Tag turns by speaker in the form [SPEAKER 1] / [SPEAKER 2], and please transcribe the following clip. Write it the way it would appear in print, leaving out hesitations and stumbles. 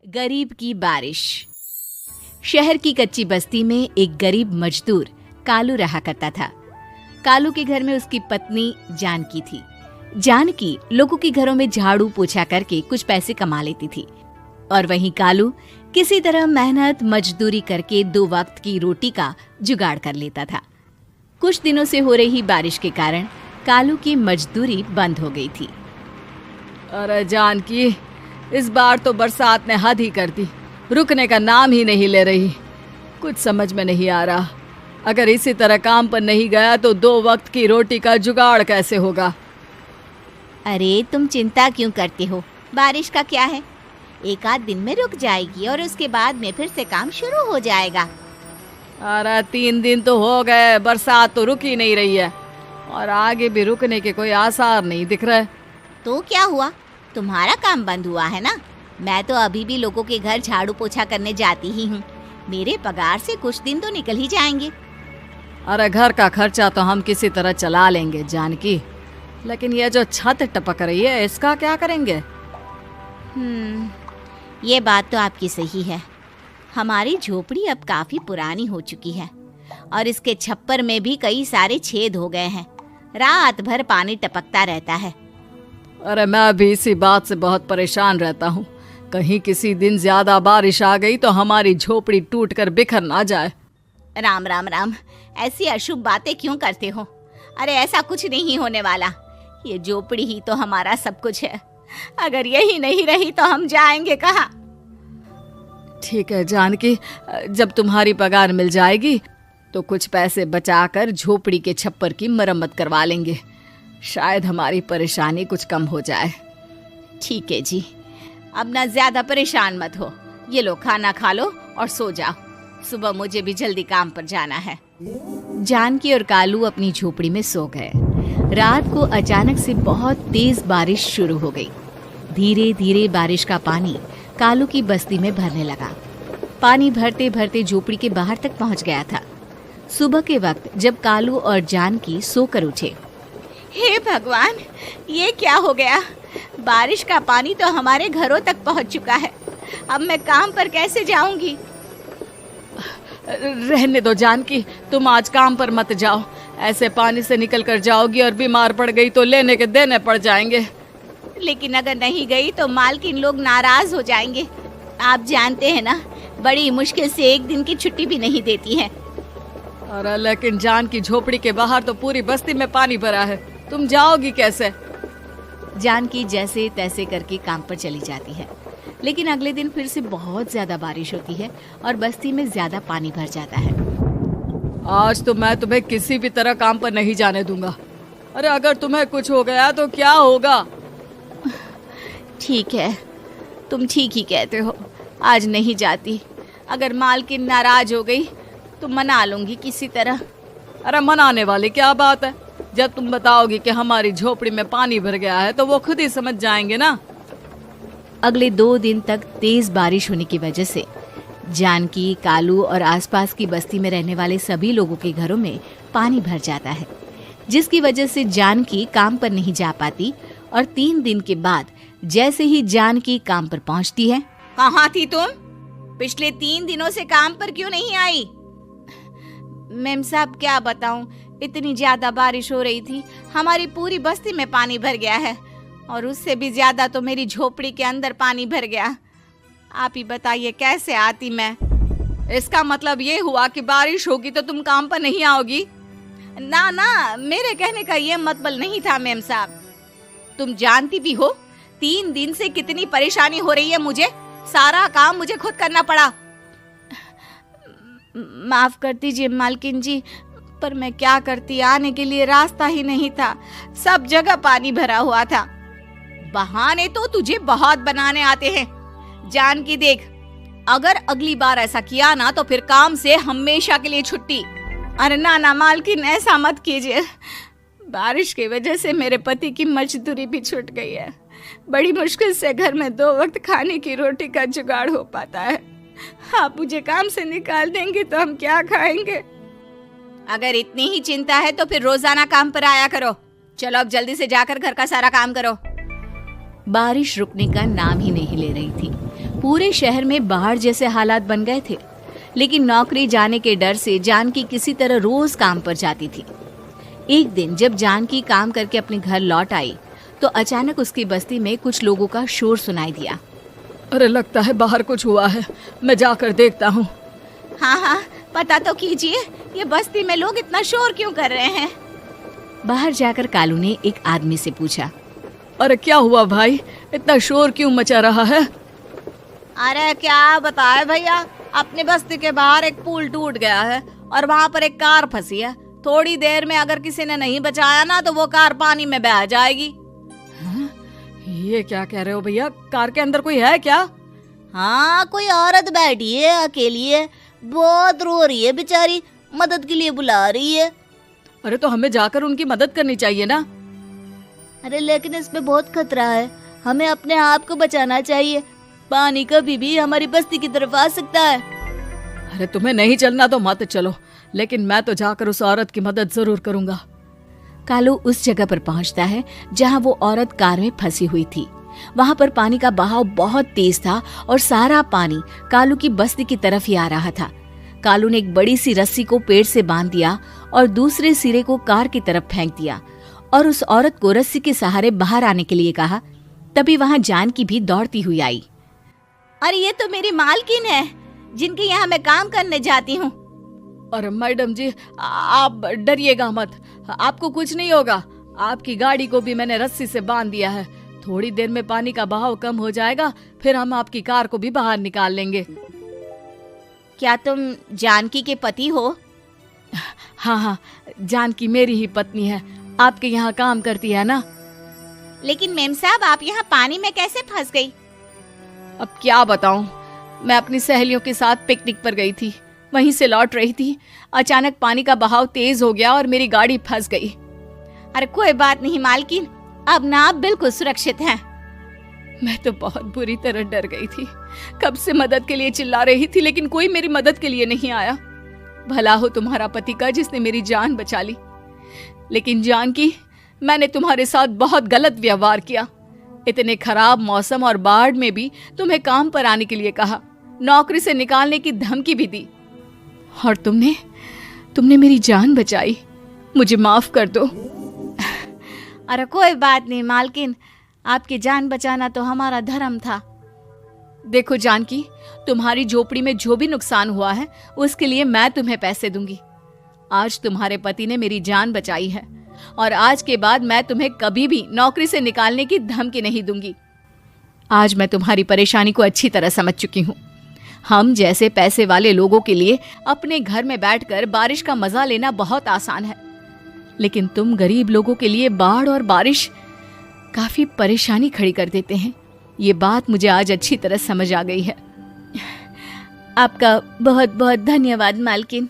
[SPEAKER 1] गरीब की बारिश। शहर की कच्ची बस्ती में एक गरीब मजदूर कालू रहा करता था। कालू के घर में उसकी पत्नी जानकी थी। जानकी लोगों के घरों में झाड़ू पोछा करके कुछ पैसे कमा लेती थी और वहीं कालू किसी तरह मेहनत मजदूरी करके 2 वक्त की रोटी का जुगाड़ कर लेता था। कुछ दिनों से हो रही बारिश के कारण कालू की मजदूरी बंद हो गई थी।
[SPEAKER 2] अरे जानकी, इस बार तो बरसात ने हद ही कर दी, रुकने का नाम ही नहीं ले रही। कुछ समझ में नहीं आ रहा, अगर इसी तरह काम पर नहीं गया तो 2 वक्त की रोटी का जुगाड़ कैसे होगा।
[SPEAKER 1] अरे तुम चिंता क्यों करते हो, बारिश का क्या है, 1 आध दिन में रुक जाएगी और उसके बाद में फिर से काम शुरू हो जाएगा।
[SPEAKER 2] अरे 3 दिन तो हो गए, बरसात तो रुक ही नहीं रही है और आगे भी रुकने के कोई आसार नहीं दिख रहे।
[SPEAKER 1] तो क्या हुआ, तुम्हारा काम बंद हुआ है ना? मैं तो अभी भी लोगों के घर झाड़ू पोछा करने जाती ही हूँ। मेरे पगार से कुछ दिन तो निकल ही जाएंगे।
[SPEAKER 2] अरे घर का खर्चा तो हम किसी तरह चला लेंगे जानकी, लेकिन ये जो छत टपक रही है इसका क्या करेंगे?
[SPEAKER 1] ये बात तो आपकी सही है। हमारी झोपड़ी अब काफी पुरानी हो चुकी है और इसके छप्पर में भी कई सारे छेद हो गए हैं। रात भर पानी टपकता रहता है।
[SPEAKER 2] अरे मैं भी इसी बात से बहुत परेशान रहता हूँ। कहीं किसी दिन ज्यादा बारिश आ गई तो हमारी झोपड़ी टूटकर बिखर ना जाए।
[SPEAKER 1] राम राम राम, ऐसी अशुभ बातें क्यों करते हो? अरे ऐसा कुछ नहीं होने वाला। ये झोपड़ी ही तो हमारा सब कुछ है। अगर यही नहीं रही तो हम जाएंगे कहाँ?
[SPEAKER 2] ठीक है जानकी, जब तुम्हारी पगार मिल जाएगी तो कुछ पैसे बचाकर झोपड़ी के छप्पर की मरम्मत करवा लेंगे। शायद हमारी परेशानी कुछ कम हो जाए।
[SPEAKER 1] ठीक है जी, अब ना ज्यादा परेशान मत हो। ये लो, खाना खा लो और सो जाओ। सुबह मुझे भी जल्दी काम पर जाना है। जानकी और कालू अपनी झोपड़ी में सो गए। रात को अचानक से बहुत तेज बारिश शुरू हो गई। धीरे धीरे बारिश का पानी कालू की बस्ती में भरने लगा। पानी भरते भरते झोपड़ी के बाहर तक पहुंच गया था। सुबह के वक्त जब कालू और जानकी सोकर उठे, हे भगवान, ये क्या हो गया? बारिश का पानी तो हमारे घरों तक पहुंच चुका है। अब मैं काम पर कैसे जाऊंगी?
[SPEAKER 2] रहने दो जानकी, तुम आज काम पर मत जाओ। ऐसे पानी से निकल कर जाओगी और बीमार पड़ गई तो लेने के देने पड़ जाएंगे।
[SPEAKER 1] लेकिन अगर नहीं गई तो मालकिन लोग नाराज हो जाएंगे। आप जानते हैं ना, बड़ी मुश्किल से 1 दिन की छुट्टी भी नहीं देती है।
[SPEAKER 2] अरे लेकिन जानकी, झोपड़ी के बाहर तो पूरी बस्ती में पानी भरा है, तुम जाओगी कैसे?
[SPEAKER 1] जानकी जैसे तैसे करके काम पर चली जाती है, लेकिन अगले दिन फिर से बहुत ज्यादा बारिश होती है और बस्ती में ज्यादा पानी भर जाता है।
[SPEAKER 2] आज तो मैं तुम्हें किसी भी तरह काम पर नहीं जाने दूंगा। अरे अगर तुम्हें कुछ हो गया तो क्या होगा?
[SPEAKER 1] ठीक है, तुम ठीक ही कहते हो, आज नहीं जाती। अगर मालकिन नाराज हो गई तो मना लूंगी किसी तरह।
[SPEAKER 2] अरे मनाने वाली क्या बात है? जब तुम बताओगी कि हमारी झोपड़ी में पानी भर गया है तो वो खुद ही समझ जाएंगे ना।
[SPEAKER 1] अगले 2 दिन तक तेज बारिश होने की वजह से जानकी, कालू और आसपास की बस्ती में रहने वाले सभी लोगों के घरों में पानी भर जाता है, जिसकी वजह से जानकी काम पर नहीं जा पाती। और 3 दिन के बाद जैसे ही जानकी काम पर पहुंचती है, कहाँ थी तुम? पिछले 3 दिनों से काम पर क्यों नहीं आई? मैम साहब, क्या बताऊं, इतनी ज्यादा बारिश हो रही थी, हमारी पूरी बस्ती में पानी भर गया है और उससे भी ज्यादा तो मेरी झोपड़ी के अंदर पानी भर गया। आप ही बताइए कैसे आती मैं?
[SPEAKER 2] इसका मतलब ये हुआ कि बारिश होगी तो तुम काम पर नहीं आओगी?
[SPEAKER 1] ना ना, मेरे कहने का ये मतलब नहीं था मैम साहब। तुम जानती भी हो 3 दिन से कितनी परेशानी हो रही है मुझे। सारा काम मुझे खुद करना पड़ा। माफ कर दीजिए मालकिन जी, पर मैं क्या करती, आने के लिए रास्ता ही नहीं था, सब जगह पानी भरा हुआ था। बहाने तो तुझे बहुत बनाने आते हैं। जानकी देख, अगर अगली बार ऐसा किया ना तो फिर काम से हमेशा के लिए छुट्टी। अरे ना ना मालकिन, ऐसा मत कीजिए। बारिश की वजह से मेरे पति की मजदूरी भी छूट गई है। बड़ी मुश्किल से घर में 2 वक्त खाने की रोटी का जुगाड़ हो पाता है। आप मुझे काम से निकाल देंगे तो हम क्या खाएंगे? अगर इतनी ही चिंता है तो फिर रोजाना काम पर आया करो। चलो अब जल्दी से जाकर घर का सारा काम करो। बारिश रुकने का नाम ही नहीं ले रही थी। पूरे शहर में बाढ़ जैसे हालात बन गए थे। लेकिन नौकरी जाने के डर से जानकी किसी तरह रोज काम पर जाती थी। एक दिन जब जानकी काम करके अपने घर लौट आई तो अचानक उसकी बस्ती में कुछ लोगों का शोर सुनाई दिया।
[SPEAKER 2] अरे लगता है बाहर कुछ हुआ है, मैं जाकर देखता हूँ।
[SPEAKER 1] हाँ हाँ, पता तो कीजिए, ये बस्ती में लोग इतना शोर क्यों कर रहे हैं। बाहर जाकर कालू ने एक आदमी से पूछा,
[SPEAKER 2] अरे क्या हुआ भाई, इतना शोर क्यों मचा रहा है?
[SPEAKER 1] अरे क्या बताए भैया, अपने बस्ती के बाहर एक पुल टूट गया है और वहाँ पर एक कार फंसी है। थोड़ी देर में अगर किसी ने नहीं बचाया ना तो वो कार पानी में बह जाएगी।
[SPEAKER 2] हाँ? ये क्या कह रहे हो भैया, कार के अंदर कोई है क्या?
[SPEAKER 1] हाँ, कोई औरत बैठी है, अकेली है, बहुत रो रही है बेचारी, मदद के लिए बुला रही है।
[SPEAKER 2] अरे तो हमें जाकर उनकी मदद करनी चाहिए ना।
[SPEAKER 1] अरे लेकिन इसमें बहुत खतरा है, हमें अपने आप को बचाना चाहिए। पानी कभी भी हमारी बस्ती की तरफ आ सकता है।
[SPEAKER 2] अरे तुम्हें नहीं चलना तो मत चलो, लेकिन मैं तो जाकर उस औरत की मदद जरूर करूंगा।
[SPEAKER 1] कालू उस जगह पर पहुंचता है जहां वो औरत कार में फंसी हुई थी। वहां पर पानी का बहाव बहुत तेज था और सारा पानी कालू की बस्ती की तरफ ही आ रहा था। कालू ने एक बड़ी सी रस्सी को पेड़ से बांध दिया और दूसरे सिरे को कार की तरफ फेंक दिया और उस औरत को रस्सी के सहारे बाहर आने के लिए कहा। तभी वहां जानकी भी दौड़ती हुई आई। अरे ये तो मेरी मालकिन है, जिनके यहाँ मैं काम करने जाती हूँ।
[SPEAKER 2] अरे मैडम जी, आप डरिएगा मत, आपको कुछ नहीं होगा। आपकी गाड़ी को भी मैंने रस्सी से बांध दिया है। थोड़ी देर में पानी का बहाव कम हो जाएगा, फिर हम आपकी कार को भी बाहर निकाल लेंगे।
[SPEAKER 1] क्या तुम जानकी के पति हो?
[SPEAKER 2] हाँ हाँ, जानकी मेरी ही पत्नी है, आपके यहाँ काम करती है ना।
[SPEAKER 1] लेकिन मेम साहब, आप यहाँ पानी में कैसे फंस गई?
[SPEAKER 2] अब क्या बताऊं, मैं अपनी सहेलियों के साथ पिकनिक पर गई थी, वहीं से लौट रही थी। अचानक पानी का बहाव तेज हो गया और मेरी गाड़ी फंस गई।
[SPEAKER 1] अरे कोई बात नहीं मालकिन, अब ना आप बिल्कुल सुरक्षित हैं।
[SPEAKER 2] मैं तो बहुत बुरी तरह डर गई थी, कब से मदद के लिए चिल्ला रही थी, लेकिन कोई मेरी मदद के लिए नहीं आया। भला हो तुम्हारा पति का जिसने मेरी जान बचा ली। लेकिन जानकी, मैंने तुम्हारे साथ बहुत गलत व्यवहार किया। इतने खराब मौसम और बाढ़ में भी तुम्हें काम पर आने के लिए कहा, नौकरी से निकालने की धमकी भी दी, और तुमने मेरी जान बचाई। मुझे माफ कर दो।
[SPEAKER 1] अरे कोई बात नहीं मालकिन, आपकी जान बचाना तो हमारा धर्म था।
[SPEAKER 2] देखो जानकी, तुम्हारी झोपड़ी में जो भी नुकसान हुआ है उसके लिए मैं तुम्हें पैसे दूंगी। आज तुम्हारे पति ने मेरी जान बचाई है और आज के बाद मैं तुम्हें कभी भी नौकरी से निकालने की धमकी नहीं दूंगी। आज मैं तुम्हारी परेशानी को अच्छी तरह समझ चुकी हूँ। हम जैसे पैसे वाले लोगों के लिए अपने घर में बैठकर बारिश का मजा लेना बहुत आसान है, लेकिन तुम गरीब लोगों के लिए बाढ़ और बारिश काफी परेशानी खड़ी कर देते हैं। ये बात मुझे आज अच्छी तरह समझ आ गई है।
[SPEAKER 1] आपका बहुत बहुत धन्यवाद मालकिन।